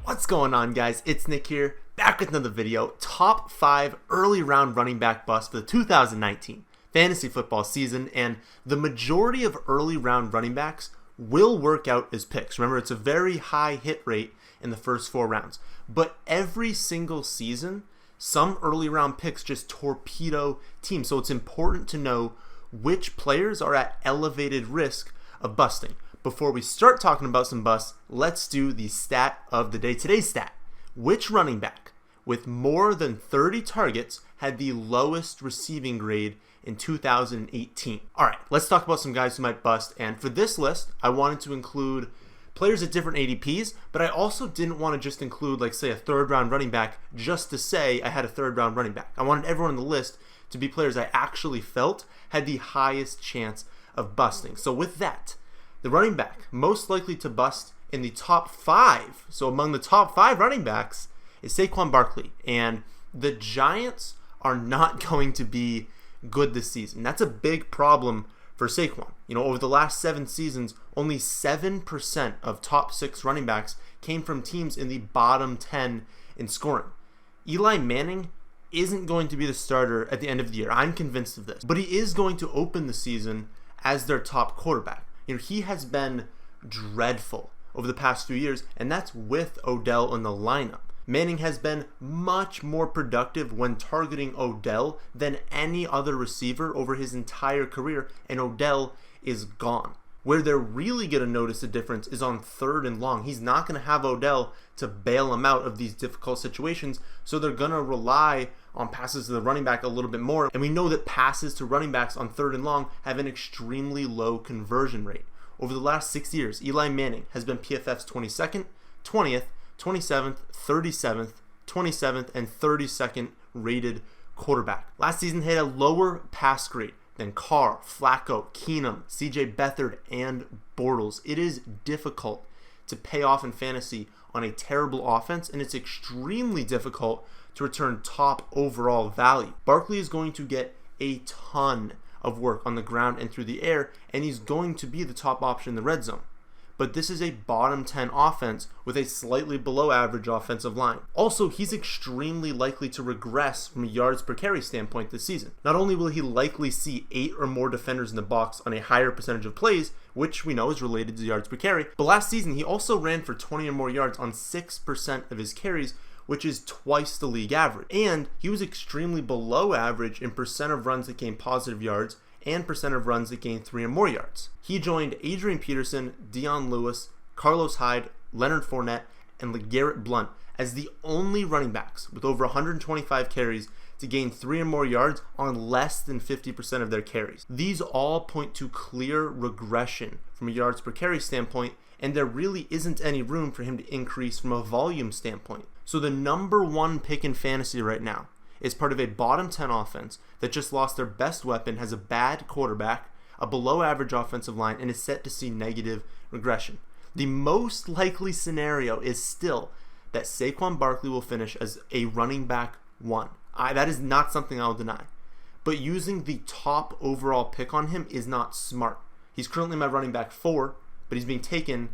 What's going on, guys? It's Nick here, back with another video. Top 5 early round running back busts for the 2019 fantasy football season, and the majority of early round running backs will work out as picks. Remember, it's a very high hit rate in the first 4 rounds, but every single season, some early round picks just torpedo teams, so it's important to know which players are at elevated risk of busting. Before we start talking about some busts, let's do the stat of the day. Today's stat: which running back with more than 30 targets had the lowest receiving grade in 2018? Alright, let's talk about some guys who might bust, and for this list, I wanted to include players at different ADPs, but I also didn't want to just include, like, say, a third round running back just to say I had a third round running back. I wanted everyone on the list to be players I actually felt had the highest chance of busting. So with that, the running back most likely to bust in the top 5, so among the top 5 running backs, is Saquon Barkley. And the Giants are not going to be good this season. That's a big problem for Saquon. You know, over the last 7 seasons, only 7% of top 6 running backs came from teams in the bottom 10 in scoring. Eli Manning isn't going to be the starter at the end of the year. I'm convinced of this. But he is going to open the season as their top quarterback. You know, he has been dreadful over the past few years, and that's with Odell in the lineup. Manning has been much more productive when targeting Odell than any other receiver over his entire career, and Odell is gone. Where they're really going to notice a difference is on 3rd and long. He's not going to have Odell to bail him out of these difficult situations, so they're going to rely on passes to the running back a little bit more. And we know that passes to running backs on 3rd and long have an extremely low conversion rate. Over the last 6 years, Eli Manning has been PFF's 22nd, 20th, 27th, 37th, 27th, and 32nd rated quarterback. Last season, he had a lower pass grade than Carr, Flacco, Keenum, CJ Beathard, and Bortles. It is difficult to pay off in fantasy on a terrible offense, and it's extremely difficult to return top overall value. Barkley is going to get a ton of work on the ground and through the air, and he's going to be the top option in the red zone. But this is a bottom 10 offense with a slightly below average offensive line. Also, he's extremely likely to regress from a yards per carry standpoint this season. Not only will he likely see 8 or more defenders in the box on a higher percentage of plays, which we know is related to yards per carry, but last season he also ran for 20 or more yards on 6% of his carries, which is twice the league average. And he was extremely below average in percent of runs that gained positive yards and percent of runs that gained 3 or more yards. He joined Adrian Peterson, Dion Lewis, Carlos Hyde, Leonard Fournette, and LeGarrette Blount as the only running backs with over 125 carries to gain 3 or more yards on less than 50% of their carries. These all point to clear regression from a yards per carry standpoint, and there really isn't any room for him to increase from a volume standpoint. So the number 1 pick in fantasy right now is part of a bottom 10 offense that just lost their best weapon, has a bad quarterback, a below average offensive line, and is set to see negative regression. The most likely scenario is still that Saquon Barkley will finish as a running back 1. That is not something I'll deny. But using the top overall pick on him is not smart. He's currently my running back 4, but he's being taken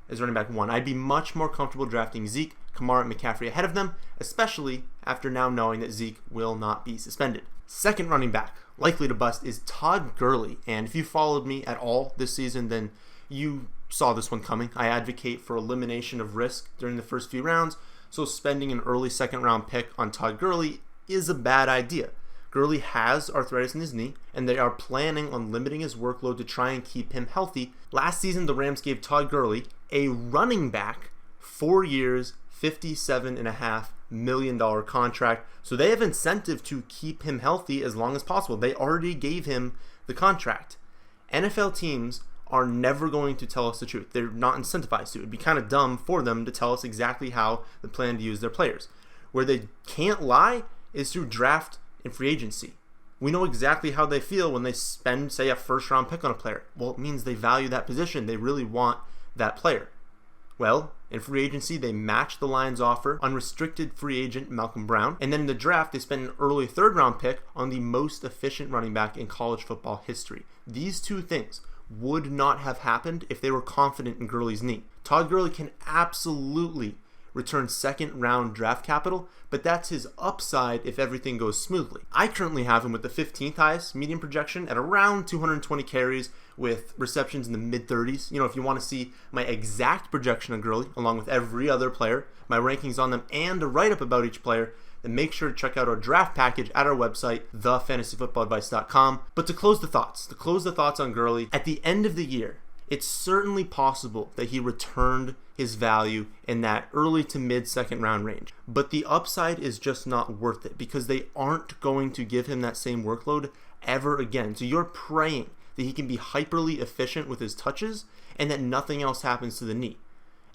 as running back 1. I'd be much more comfortable drafting Zeke, Kamara, and McCaffrey ahead of them, especially after now knowing that Zeke will not be suspended. Second running back likely to bust is Todd Gurley, and if you followed me at all this season, then you saw this one coming. I advocate for elimination of risk during the first few rounds, so spending an early 2nd round pick on Todd Gurley is a bad idea. Gurley has arthritis in his knee, and they are planning on limiting his workload to try and keep him healthy. Last season, the Rams gave Todd Gurley, a running back, 4 years, $57.5 million contract, so they have incentive to keep him healthy as long as possible. They already gave him the contract. NFL teams are never going to tell us the truth. They're not incentivized to. It'd be kind of dumb for them to tell us exactly how they plan to use their players. Where they can't lie is through draft and free agency. We know exactly how they feel when they spend, say, a 1st round pick on a player. Well, it means they value that position. They really want that player. Well, in free agency, they match the Lions' offer, unrestricted free agent Malcolm Brown, and then in the draft, they spend an early 3rd round pick on the most efficient running back in college football history. These two things would not have happened if they were confident in Gurley's knee. Todd Gurley can absolutely return second round draft capital, but that's his upside if everything goes smoothly. I currently have him with the 15th highest median projection at around 220 carries with receptions in the mid-30s. If you want to see my exact projection on Gurley, along with every other player, my rankings on them, and a write-up about each player, then make sure to check out our draft package at our website, thefantasyfootballadvice.com. But to close the thoughts on Gurley, at the end of the year, it's certainly possible that he returned his value in that early to mid second round range. But the upside is just not worth it because they aren't going to give him that same workload ever again. So you're praying that he can be hyperly efficient with his touches and that nothing else happens to the knee.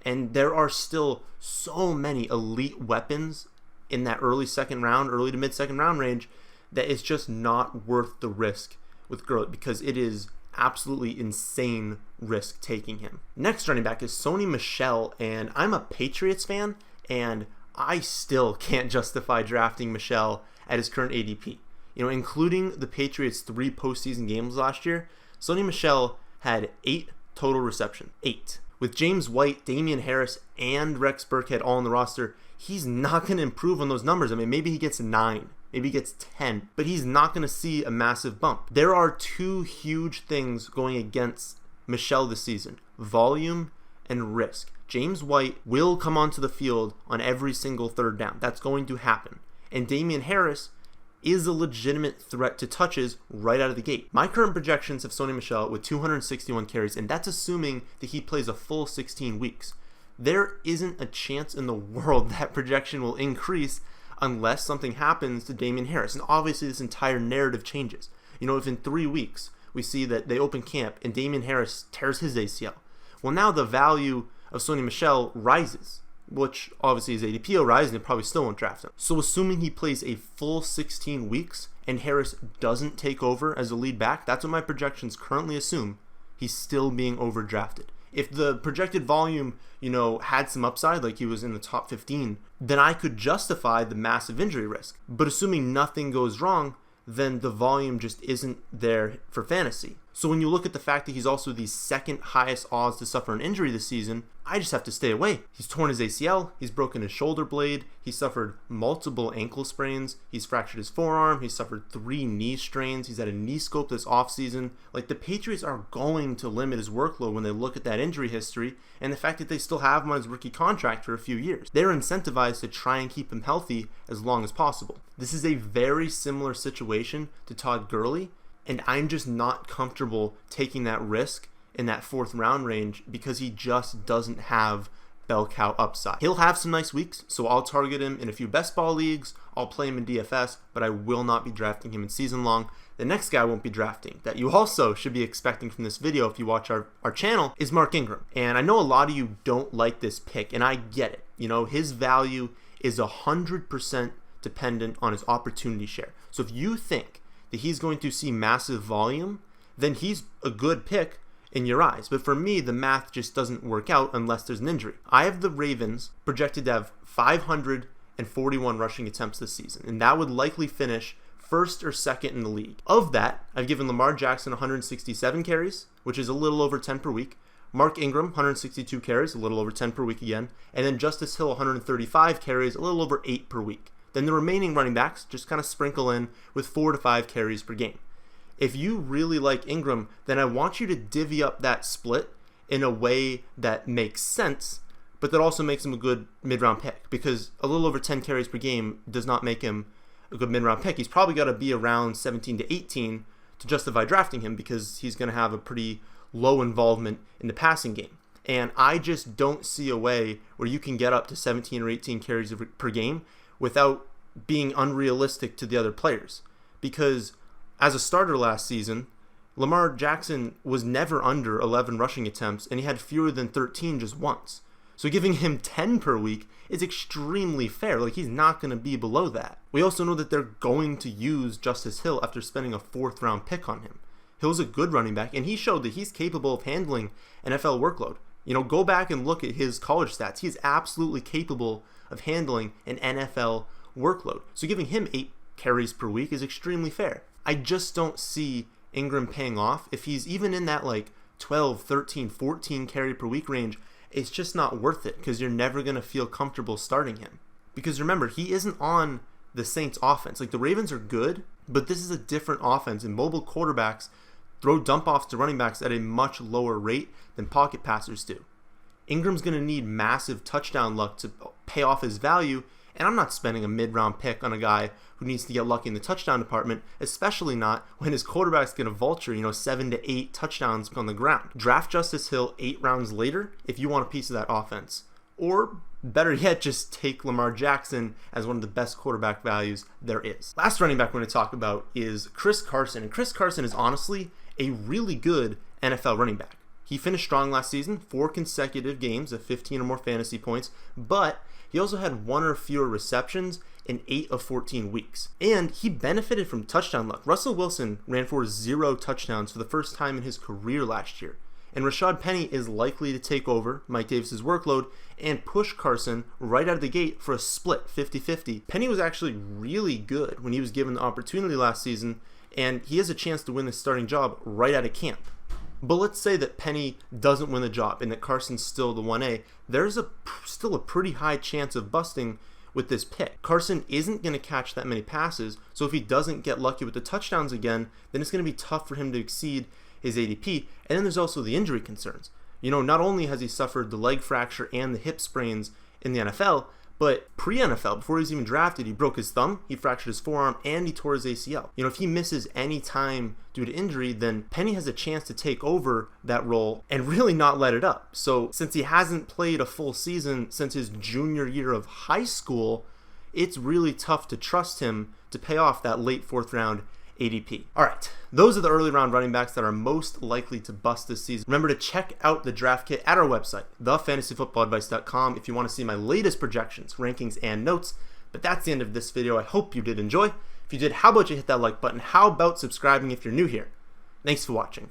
And there are still so many elite weapons in that early to mid second round range that it's just not worth the risk with Gurley because it is absolutely insane risk taking him. Next running back is Sony Michel, and I'm a Patriots fan, and I still can't justify drafting Michel at his current ADP. Including the Patriots' 3 postseason games last year, Sony Michel had 8 total receptions. 8. With James White, Damian Harris, and Rex Burkhead all on the roster, he's not going to improve on those numbers. Maybe he gets 9. Maybe he gets 10, but he's not going to see a massive bump. There are 2 huge things going against Michel this season: volume and risk. James White will come onto the field on every single third down. That's going to happen. And Damian Harris is a legitimate threat to touches right out of the gate. My current projections have Sony Michel with 261 carries, and that's assuming that he plays a full 16 weeks. There isn't a chance in the world that projection will increase unless something happens to Damian Harris. And obviously this entire narrative changes. If in 3 weeks we see that they open camp and Damian Harris tears his ACL, well, now the value of Sony Michel rises, which obviously his ADP will rise and they probably still won't draft him. So assuming he plays a full 16 weeks and Harris doesn't take over as a lead back, that's what my projections currently assume, he's still being overdrafted. If the projected volume, had some upside, like he was in the top 15, then I could justify the massive injury risk. But assuming nothing goes wrong, then the volume just isn't there for fantasy. So when you look at the fact that he's also the second highest odds to suffer an injury this season, I just have to stay away. He's torn his ACL, he's broken his shoulder blade, he suffered multiple ankle sprains, he's fractured his forearm, he's suffered 3 knee strains, he's had a knee scope this offseason. The Patriots are going to limit his workload when they look at that injury history and the fact that they still have him on his rookie contract for a few years. They're incentivized to try and keep him healthy as long as possible. This is a very similar situation to Todd Gurley, and I'm just not comfortable taking that risk in that 4th round range because he just doesn't have bell cow upside. He'll have some nice weeks, so I'll target him in a few best ball leagues, I'll play him in DFS, but I will not be drafting him in season long. The next guy I won't be drafting, that you also should be expecting from this video if you watch our channel, is Mark Ingram. And I know a lot of you don't like this pick, and I get it. His value is 100% dependent on his opportunity share. So if you think that he's going to see massive volume, then he's a good pick in your eyes. But for me, the math just doesn't work out unless there's an injury. I have the Ravens projected to have 541 rushing attempts this season, and that would likely finish 1st or 2nd in the league. Of that, I've given Lamar Jackson 167 carries, which is a little over 10 per week. Mark Ingram, 162 carries, a little over 10 per week again. And then Justice Hill, 135 carries, a little over 8 per week. Then the remaining running backs just kind of sprinkle in with 4 to 5 carries per game. If you really like Ingram, then I want you to divvy up that split in a way that makes sense, but that also makes him a good mid-round pick, because a little over 10 carries per game does not make him a good mid-round pick. He's probably got to be around 17 to 18 to justify drafting him because he's going to have a pretty low involvement in the passing game. And I just don't see a way where you can get up to 17 or 18 carries per game without being unrealistic to the other players. Because as a starter last season, Lamar Jackson was never under 11 rushing attempts, and he had fewer than 13 just once. So giving him 10 per week is extremely fair. He's not going to be below that. We also know that they're going to use Justice Hill after spending a 4th round pick on him. Hill's a good running back, and he showed that he's capable of handling NFL workload. Go back and look at his college stats. He's absolutely capable of handling an NFL workload. So giving him 8 carries per week is extremely fair. I just don't see Ingram paying off if he's even in that 12, 13, 14 carry per week range it's just not worth it because you're never going to feel comfortable starting him. Because remember, he isn't on the Saints offense. Like, the Ravens are good, but this is a different offense, and mobile quarterbacks throw dump-offs to running backs at a much lower rate than pocket passers do. Ingram's going to need massive touchdown luck to pay off his value, and I'm not spending a mid-round pick on a guy who needs to get lucky in the touchdown department, especially not when his quarterback's going to vulture, 7 to 8 touchdowns on the ground. Draft Justice Hill 8 rounds later if you want a piece of that offense. Or, better yet, just take Lamar Jackson as one of the best quarterback values there is. Last running back we're going to talk about is Chris Carson, and Chris Carson is honestly a really good NFL running back. He finished strong last season, 4 consecutive games of 15 or more fantasy points, but he also had 1 or fewer receptions in 8 of 14 weeks. And he benefited from touchdown luck. Russell Wilson ran for 0 touchdowns for the first time in his career last year. And Rashad Penny is likely to take over Mike Davis's workload and push Carson right out of the gate for a split 50-50. Penny was actually really good when he was given the opportunity last season, and he has a chance to win the starting job right out of camp. But let's say that Penny doesn't win the job and that Carson's still the 1A. There's still a pretty high chance of busting with this pick. Carson isn't going to catch that many passes, so if he doesn't get lucky with the touchdowns again, then it's going to be tough for him to exceed his ADP. And then there's also the injury concerns. Not only has he suffered the leg fracture and the hip sprains in the NFL, but pre-NFL, before he was even drafted, he broke his thumb, he fractured his forearm, and he tore his ACL. If he misses any time due to injury, then Penny has a chance to take over that role and really not let it up. So since he hasn't played a full season since his junior year of high school, it's really tough to trust him to pay off that late 4th round ADP. All right, those are the early round running backs that are most likely to bust this season. Remember to check out the draft kit at our website, thefantasyfootballadvice.com, if you want to see my latest projections, rankings, and notes. But that's the end of this video. I hope you did enjoy. If you did, how about you hit that like button? How about subscribing if you're new here? Thanks for watching.